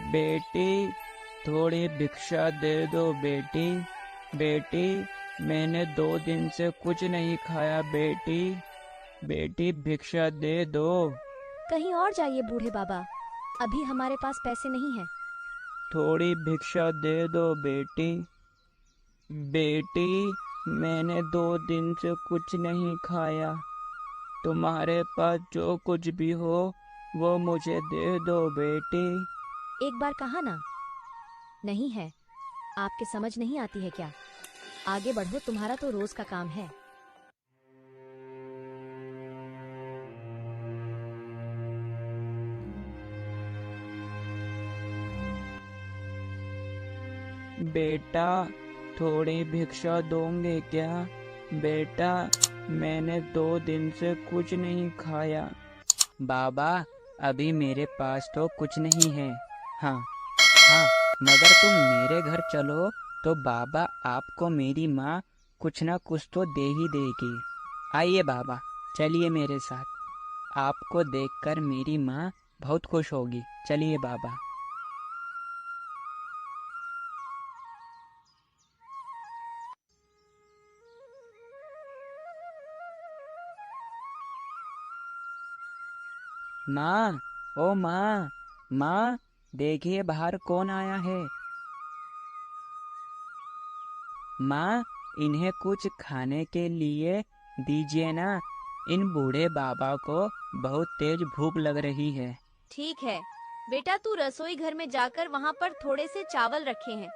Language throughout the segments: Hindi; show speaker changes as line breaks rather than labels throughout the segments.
बेटी, थोड़ी भिक्षा दे दो बेटी। बेटी, मैंने 2 दिन से कुछ नहीं खाया बेटी। बेटी, भिक्षा दे दो।
कहीं और जाइए बूढ़े बाबा, अभी हमारे पास पैसे नहीं हैं।
थोड़ी भिक्षा दे दो बेटी। बेटी, मैंने 2 दिन से कुछ नहीं खाया। तुम्हारे पास जो कुछ भी हो वो मुझे दे दो बेटी।
एक बार कहा ना, नहीं है। आपके समझ नहीं आती है क्या? आगे बढ़ो, तुम्हारा तो रोज का काम है।
बेटा, थोड़ी भिक्षा दोगे क्या? बेटा, मैंने 2 दिन से कुछ नहीं खाया। बाबा, अभी मेरे पास तो कुछ नहीं है। हाँ हाँ, मगर तुम मेरे घर चलो तो बाबा आपको मेरी माँ कुछ ना कुछ तो दे ही देगी। आइए बाबा, चलिए मेरे साथ। आपको देखकर मेरी माँ बहुत खुश होगी। चलिए बाबा। माँ, ओ माँ, माँ, देखिए बाहर कौन आया है। माँ, इन्हें कुछ खाने के लिए दीजिए ना। इन बूढ़े बाबा को बहुत तेज भूख लग रही है।
ठीक है बेटा, तू रसोई घर में जाकर वहाँ पर थोड़े से चावल रखे हैं,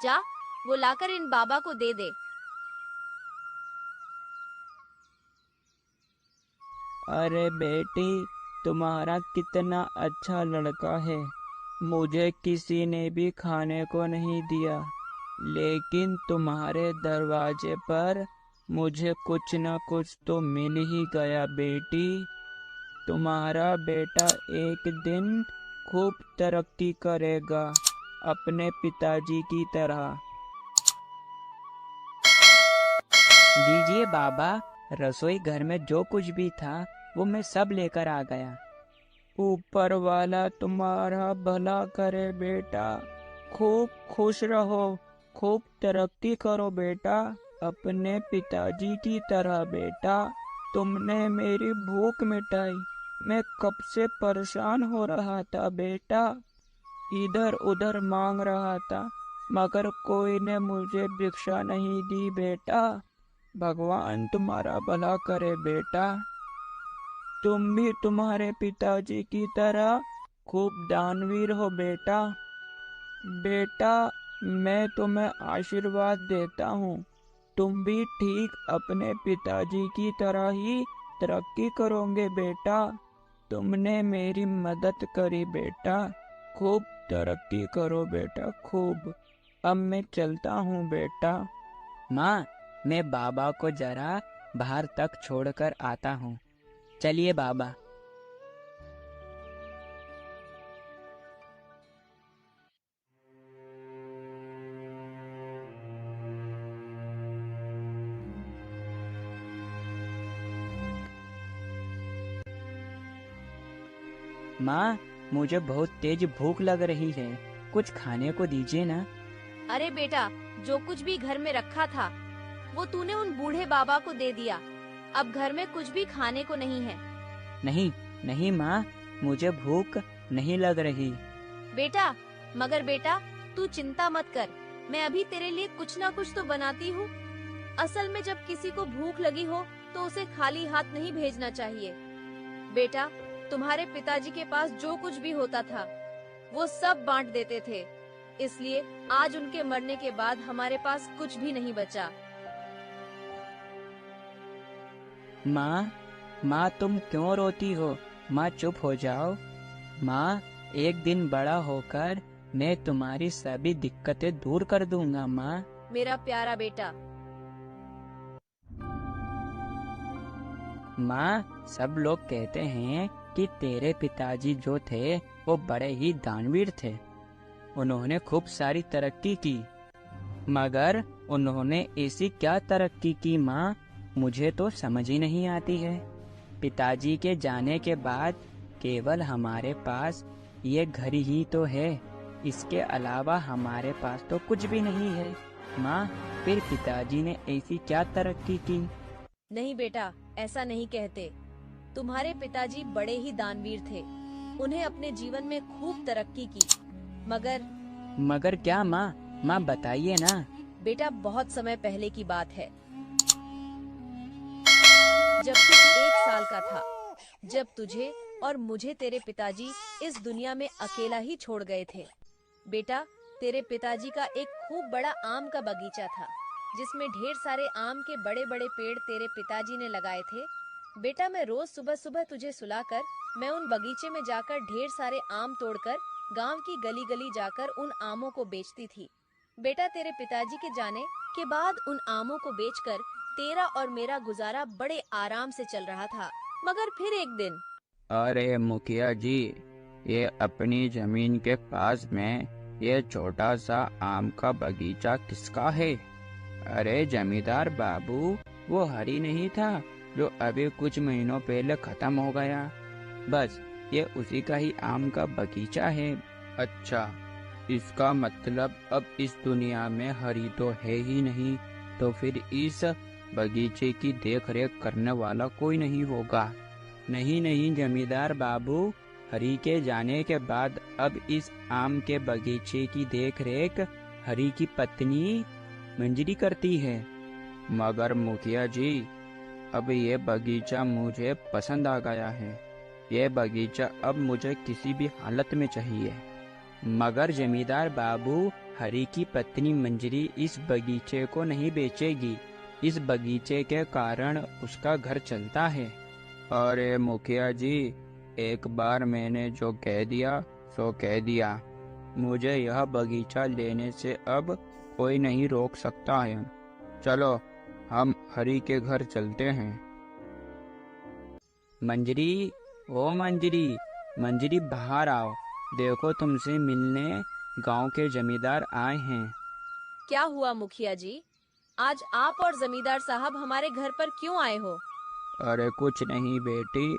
जा वो लाकर इन बाबा को दे दे।
अरे बेटी, तुम्हारा कितना अच्छा लड़का है। मुझे किसी ने भी खाने को नहीं दिया, लेकिन तुम्हारे दरवाजे पर मुझे कुछ न कुछ तो मिल ही गया बेटी। तुम्हारा बेटा एक दिन खूब तरक्की करेगा, अपने पिताजी की तरह। लीजिए बाबा, रसोई घर में जो कुछ भी था वो मैं सब लेकर आ गया। ऊपर वाला तुम्हारा भला करे बेटा। खूब खुश रहो, खूब तरक्की करो बेटा, अपने पिताजी की तरह बेटा। तुमने मेरी भूख मिटाई। मैं कब से परेशान हो रहा था बेटा, इधर उधर मांग रहा था, मगर कोई ने मुझे भिक्षा नहीं दी बेटा। भगवान तुम्हारा भला करे बेटा। तुम भी तुम्हारे पिताजी की तरह खूब दानवीर हो बेटा। बेटा, मैं तुम्हें आशीर्वाद देता हूँ, तुम भी ठीक अपने पिताजी की तरह ही तरक्की करोगे बेटा। तुमने मेरी मदद करी बेटा, खूब तरक्की करो बेटा, खूब। अब मैं चलता हूँ बेटा। माँ, मैं बाबा को जरा बाहर तक छोड़कर आता हूँ। चलिए बाबा। माँ, मुझे बहुत तेज भूख लग रही है, कुछ खाने को दीजिए ना।
अरे बेटा, जो कुछ भी घर में रखा था वो तूने उन बूढ़े बाबा को दे दिया। अब घर में कुछ भी खाने को नहीं है।
नहीं नहीं माँ, मुझे भूख नहीं लग रही।
बेटा, मगर बेटा तू चिंता मत कर, मैं अभी तेरे लिए कुछ ना कुछ तो बनाती हूँ। असल में जब किसी को भूख लगी हो तो उसे खाली हाथ नहीं भेजना चाहिए। बेटा, तुम्हारे पिताजी के पास जो कुछ भी होता था वो सब बांट देते थे, इसलिए आज उनके मरने के बाद हमारे पास कुछ भी नहीं बचा।
माँ, माँ तुम क्यों रोती हो? माँ चुप हो जाओ। माँ, एक दिन बड़ा होकर मैं तुम्हारी सभी दिक्कतें दूर कर दूंगा माँ।
मेरा प्यारा बेटा।
माँ, सब लोग कहते हैं कि तेरे पिताजी जो थे वो बड़े ही दानवीर थे। उन्होंने खूब सारी तरक्की की, मगर उन्होंने ऐसी क्या तरक्की की माँ, मुझे तो समझ ही नहीं आती है। पिताजी के जाने के बाद केवल हमारे पास ये घर ही तो है, इसके अलावा हमारे पास तो कुछ भी नहीं है। माँ, फिर पिताजी ने ऐसी क्या तरक्की की?
नहीं बेटा, ऐसा नहीं कहते। तुम्हारे पिताजी बड़े ही दानवीर थे। उन्हें अपने जीवन में खूब तरक्की की।
मगर क्या माँ? माँ बताइए ना।
बेटा, बहुत समय पहले की बात है, जब तू 1 साल का था, जब तुझे और मुझे तेरे पिताजी इस दुनिया में अकेला ही छोड़ गए थे। बेटा, तेरे पिताजी का एक खूब बड़ा आम का बगीचा था, जिसमें ढेर सारे आम के बड़े बड़े पेड़ तेरे पिताजी ने लगाए थे। बेटा, मैं रोज सुबह सुबह तुझे सुलाकर मैं उन बगीचे में जाकर ढेर सारे आम तोड़कर गांव की गली गली जाकर उन आमों को बेचती थी। बेटा, तेरे पिताजी के जाने के बाद उन आमों को बेचकर तेरा और मेरा गुजारा बड़े आराम से चल रहा था। मगर फिर एक दिन।
अरे मुखिया जी, ये अपनी जमीन के पास में ये छोटा सा आम का बगीचा किसका है? अरे जमींदार बाबू, वो हरी नहीं था जो अभी कुछ महीनों पहले खत्म हो गया? बस ये उसी का ही आम का बगीचा है। अच्छा, इसका मतलब अब इस दुनिया में हरी तो है ही नहीं, तो फिर इस बगीचे की देख रेख करने वाला कोई नहीं होगा।
नहीं नहीं जमींदार बाबू, हरी के जाने के बाद अब इस आम के बगीचे की देखरेख हरी की पत्नी मंजरी करती है।
मगर मुखिया जी, अब ये बगीचा मुझे पसंद आ गया है। ये बगीचा अब मुझे किसी भी हालत में चाहिए।
मगर जमींदार बाबू, हरी की पत्नी मंजरी इस बगीचे को नहीं बेचेगी। इस बगीचे के कारण उसका घर चलता है।
अरे मुखिया जी, एक बार मैंने जो कह दिया सो कह दिया। मुझे यह बगीचा लेने से अब कोई नहीं रोक सकता है। चलो, हम हरी के घर चलते हैं।
मंजरी, ओ मंजरी, मंजरी बाहर आओ। देखो, तुमसे मिलने गांव के जमींदार आए हैं।
क्या हुआ मुखिया जी? आज आप और जमींदार साहब हमारे घर पर क्यों आए हो?
अरे कुछ नहीं बेटी,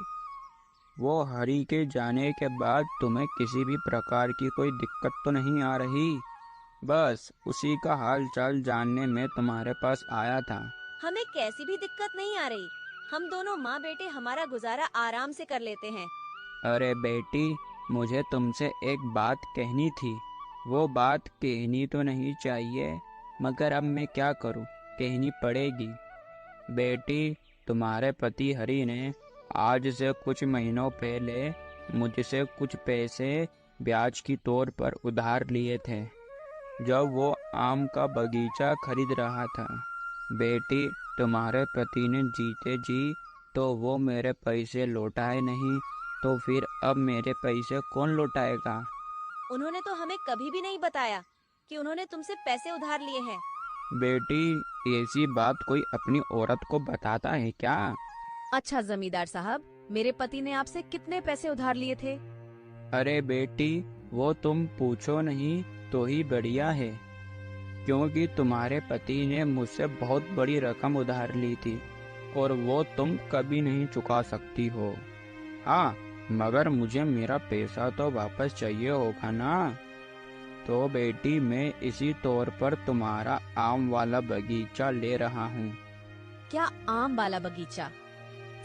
वो हरी के जाने के बाद तुम्हें किसी भी प्रकार की कोई दिक्कत तो नहीं आ रही? बस उसी का हाल चाल जानने में तुम्हारे पास आया था।
हमें कैसी भी दिक्कत नहीं आ रही। हम दोनों माँ बेटे हमारा गुजारा आराम से कर लेते हैं।
अरे बेटी, मुझे तुमसे एक बात कहनी थी। वो बात कहनी तो नहीं चाहिए, मगर अब मैं क्या करूं, कहनी पड़ेगी। बेटी, तुम्हारे पति हरि ने आज से कुछ महीनों पहले मुझसे कुछ पैसे ब्याज की तौर पर उधार लिए थे, जब वो आम का बगीचा खरीद रहा था। बेटी, तुम्हारे पति ने जीते जी तो वो मेरे पैसे लौटाए नहीं, तो फिर अब मेरे पैसे कौन लौटाएगा?
उन्होंने तो हमें कभी भी नहीं बताया कि उन्होंने तुमसे पैसे उधार लिए हैं।
बेटी, ऐसी बात कोई अपनी औरत को बताता है क्या?
अच्छा जमींदार साहब, मेरे पति ने आपसे कितने पैसे उधार लिए थे?
अरे बेटी, वो तुम पूछो नहीं तो ही बढ़िया है, क्योंकि तुम्हारे पति ने मुझसे बहुत बड़ी रकम उधार ली थी और वो तुम कभी नहीं चुका सकती हो।
हाँ, मगर मुझे मेरा पैसा तो वापस चाहिए होगा ना। तो बेटी, मैं इसी तौर पर तुम्हारा आम वाला बगीचा ले रहा हूँ।
क्या आम वाला बगीचा?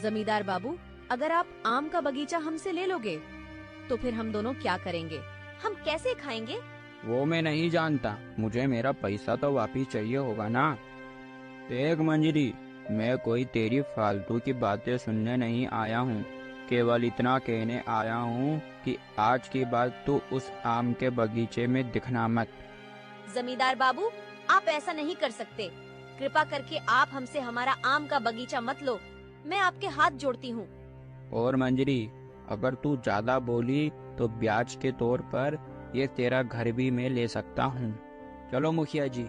जमींदार बाबू, अगर आप आम का बगीचा हमसे ले लोगे तो फिर हम दोनों क्या करेंगे? हम कैसे खाएंगे?
वो मैं नहीं जानता, मुझे मेरा पैसा तो वापिस चाहिए होगा ना। देख मंजरी, मैं कोई तेरी फालतू की बातें सुनने नहीं आया हूँ। केवल इतना कहने आया हूँ कि आज के बाद तू उस आम के बगीचे में दिखना मत।
जमींदार बाबू, आप ऐसा नहीं कर सकते। कृपा करके आप हमसे हमारा आम का बगीचा मत लो। मैं आपके हाथ जोड़ती हूँ।
और मंजरी, अगर तू ज्यादा बोली तो ब्याज के तौर पर ये तेरा घर भी मैं ले सकता हूँ।
चलो मुखिया जी।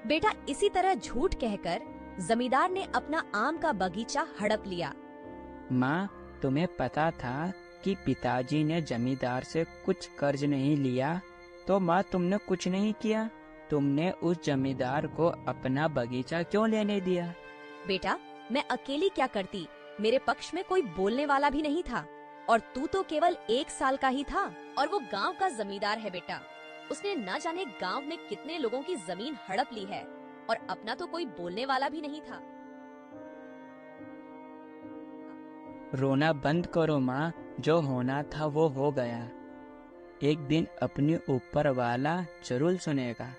बेटा, इसी तरह झूठ कहकर जमींदार ने अपना आम का बगीचा हड़प लिया।
माँ, तुम्हें पता था कि पिताजी ने जमींदार से कुछ कर्ज नहीं लिया, तो माँ तुमने कुछ नहीं किया। तुमने उस जमींदार को अपना बगीचा क्यों लेने दिया?
बेटा, मैं अकेली क्या करती? मेरे पक्ष में कोई बोलने वाला भी नहीं था, और तू तो केवल 1 साल का ही था, और वो गांव का जमींदार है। बेटा, उसने ना जाने गांव में कितने लोगों की जमीन हड़प ली है और अपना तो कोई बोलने वाला भी नहीं था।
रोना बंद करो माँ, जो होना था वो हो गया। एक दिन अपने ऊपर वाला जरूर सुनेगा।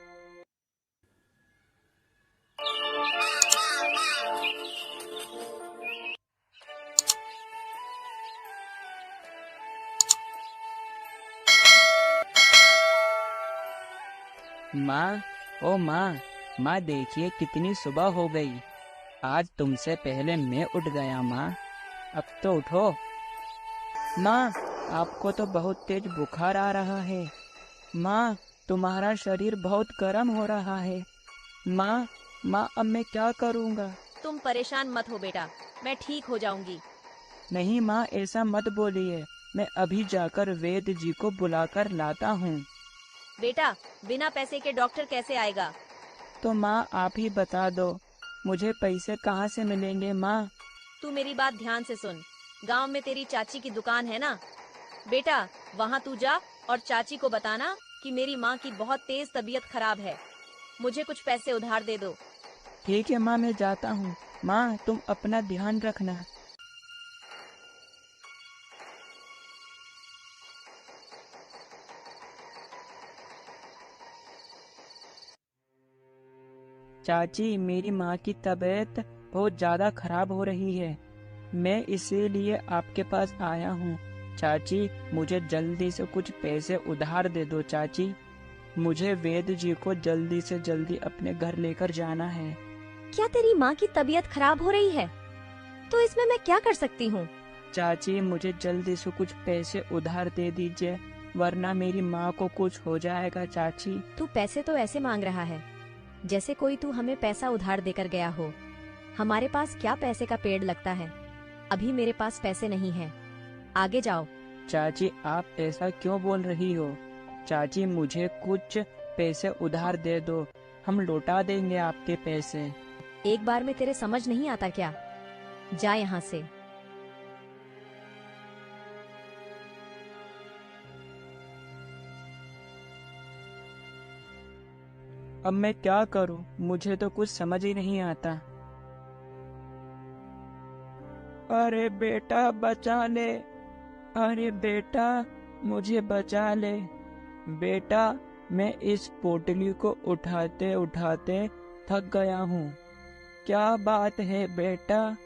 माँ, ओ माँ, माँ देखिए कितनी सुबह हो गई। आज तुमसे पहले मैं उठ गया माँ, अब तो उठो। माँ, आपको तो बहुत तेज बुखार आ रहा है। माँ, तुम्हारा शरीर बहुत गर्म हो रहा है। माँ, माँ, अब मैं क्या करूँगा?
तुम परेशान मत हो बेटा, मैं ठीक हो जाऊंगी।
नहीं माँ, ऐसा मत बोलिए। मैं अभी जाकर वैद्य जी को बुलाकर लाता हूँ।
बेटा, बिना पैसे के डॉक्टर कैसे आएगा?
तो माँ आप ही बता दो, मुझे पैसे कहाँ से मिलेंगे माँ?
तू मेरी बात ध्यान से सुन। गांव में तेरी चाची की दुकान है ना बेटा, वहाँ तू जा और चाची को बताना कि मेरी माँ की बहुत तेज तबीयत खराब है, मुझे कुछ पैसे उधार दे दो।
ठीक है माँ, मैं जाता हूँ। माँ, तुम अपना ध्यान रखना। चाची, मेरी माँ की तबीयत बहुत ज़्यादा खराब हो रही है। मैं इसीलिए आपके पास आया हूँ। चाची, मुझे जल्दी से कुछ पैसे उधार दे दो चाची। मुझे वैद्य जी को जल्दी से जल्दी अपने घर लेकर जाना है।
क्या तेरी माँ की तबीयत खराब हो रही है? तो इसमें मैं क्या कर सकती हूँ?
चाची, मुझे जल्दी से कुछ पैसे उधार दे दीजिए, वरना मेरी माँ को कुछ हो जाएगा चाची।
तू पैसे तो ऐसे मांग रहा है जैसे कोई तू हमें पैसा उधार देकर गया हो। हमारे पास क्या पैसे का पेड़ लगता है? अभी मेरे पास पैसे नहीं है, आगे जाओ।
चाची, आप ऐसा क्यों बोल रही हो? चाची, मुझे कुछ पैसे उधार दे दो, हम लौटा देंगे आपके पैसे।
एक बार में तेरे समझ नहीं आता क्या? जा यहाँ से।
अब मैं क्या करूं? मुझे तो कुछ समझ ही नहीं आता। अरे बेटा बचा ले, अरे बेटा मुझे बचा ले। बेटा, मैं इस पोटली को उठाते उठाते थक गया हूँ। क्या बात है बेटा,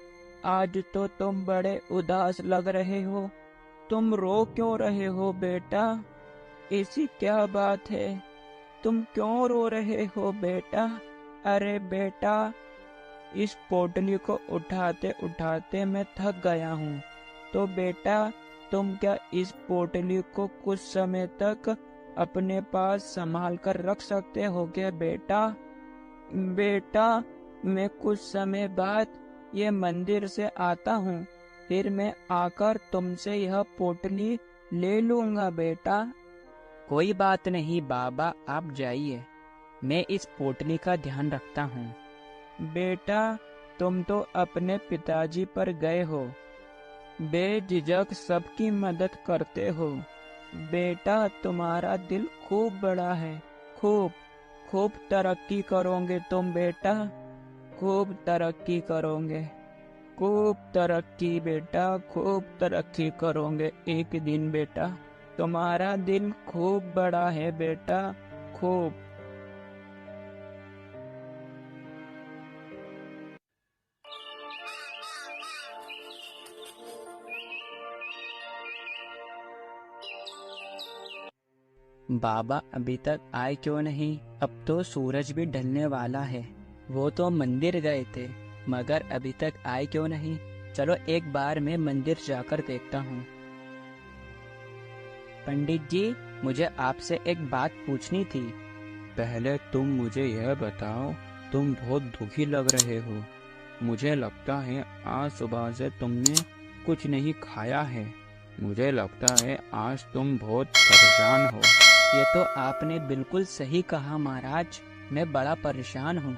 आज तो तुम बड़े उदास लग रहे हो। तुम रो क्यों रहे हो बेटा? ऐसी क्या बात है? तुम क्यों रो रहे हो बेटा? अरे बेटा, इस पोटली को उठाते उठाते मैं थक गया हूँ। तो बेटा, तुम क्या इस पोटली को कुछ समय तक अपने पास संभाल कर रख सकते हो क्या बेटा? बेटा, मैं कुछ समय बाद ये मंदिर से आता हूँ, फिर मैं आकर तुमसे यह पोटली ले लूंगा बेटा। कोई बात नहीं बाबा, आप जाइए, मैं इस पोटली का ध्यान रखता हूँ। बेटा, तुम तो अपने पिताजी पर गए हो, बेझिझक सबकी मदद करते हो। बेटा, तुम्हारा दिल खूब बड़ा है, खूब खूब तरक्की करोगे तुम बेटा, खूब तरक्की करोगे, खूब तरक्की बेटा, खूब तरक्की करोगे एक दिन बेटा। तुम्हारा दिल खूब बड़ा है बेटा, खूब। बाबा अभी तक आए क्यों नहीं? अब तो सूरज भी ढलने वाला है। वो तो मंदिर गए थे, मगर अभी तक आए क्यों नहीं? चलो एक बार मैं मंदिर जाकर देखता हूँ। पंडित जी, मुझे आपसे एक बात पूछनी थी।
पहले तुम मुझे यह बताओ, तुम बहुत दुखी लग रहे हो। मुझे लगता है आज सुबह से तुमने कुछ नहीं खाया है। मुझे लगता है आज तुम बहुत परेशान हो।
ये तो आपने बिल्कुल सही कहा महाराज, मैं बड़ा परेशान हूँ।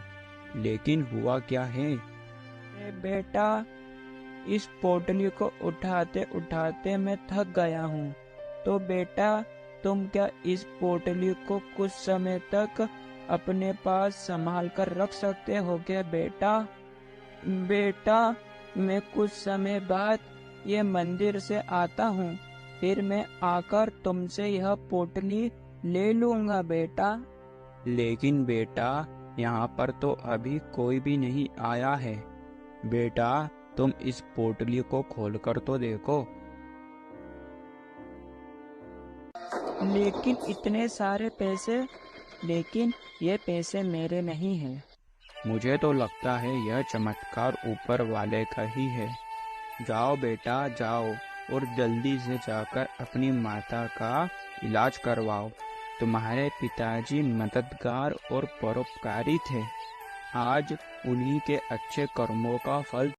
लेकिन हुआ क्या है?
बेटा, इस पोटली को उठाते उठाते मैं थक गया हूँ। तो बेटा, तुम क्या इस पोटली को कुछ समय तक अपने पास संभाल कर रख सकते हो क्या बेटा? बेटा, मैं कुछ समय बाद ये मंदिर से आता हूँ, फिर मैं आकर तुमसे यह पोटली ले लूंगा बेटा।
लेकिन बेटा, यहाँ पर तो अभी कोई भी नहीं आया है। बेटा, तुम इस पोटली को खोलकर तो देखो।
लेकिन इतने सारे पैसे, लेकिन ये पैसे मेरे नहीं हैं।
मुझे तो लगता है यह चमत्कार ऊपर वाले का ही है। जाओ बेटा, जाओ और जल्दी से जाकर अपनी माता का इलाज करवाओ। तुम्हारे पिताजी मददगार और परोपकारी थे। आज उन्हीं के अच्छे कर्मों का फल